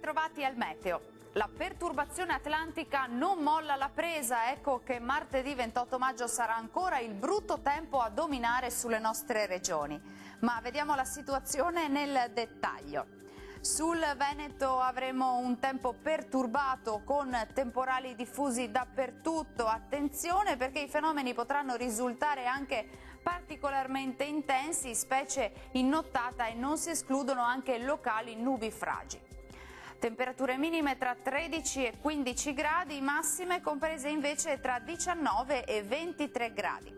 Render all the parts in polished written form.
ritrovati al meteo. La perturbazione atlantica non molla la presa, ecco che martedì 28 maggio sarà ancora il brutto tempo a dominare sulle nostre regioni. Ma vediamo la situazione nel dettaglio. Sul Veneto avremo un tempo perturbato con temporali diffusi dappertutto. Attenzione perché i fenomeni potranno risultare anche particolarmente intensi, specie in nottata, e non si escludono anche locali nubifragi. Temperature minime tra 13 e 15 gradi, massime comprese invece tra 19 e 23 gradi.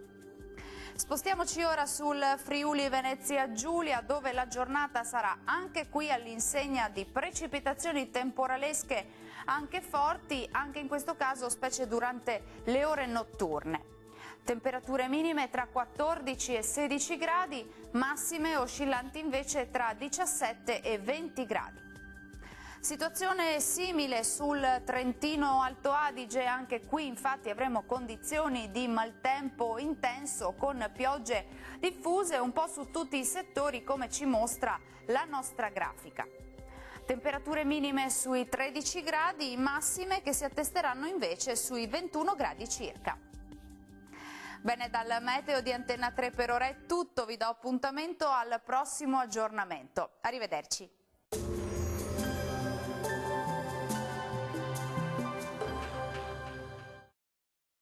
Spostiamoci ora sul Friuli Venezia Giulia, dove la giornata sarà anche qui all'insegna di precipitazioni temporalesche anche forti, anche in questo caso specie durante le ore notturne. Temperature minime tra 14 e 16 gradi, massime oscillanti invece tra 17 e 20 gradi. Situazione simile sul Trentino Alto Adige, anche qui infatti avremo condizioni di maltempo intenso con piogge diffuse un po' su tutti i settori, come ci mostra la nostra grafica. Temperature minime sui 13 gradi, massime che si attesteranno invece sui 21 gradi circa. Bene, dal meteo di Antenna 3 per ora è tutto, vi do appuntamento al prossimo aggiornamento. Arrivederci.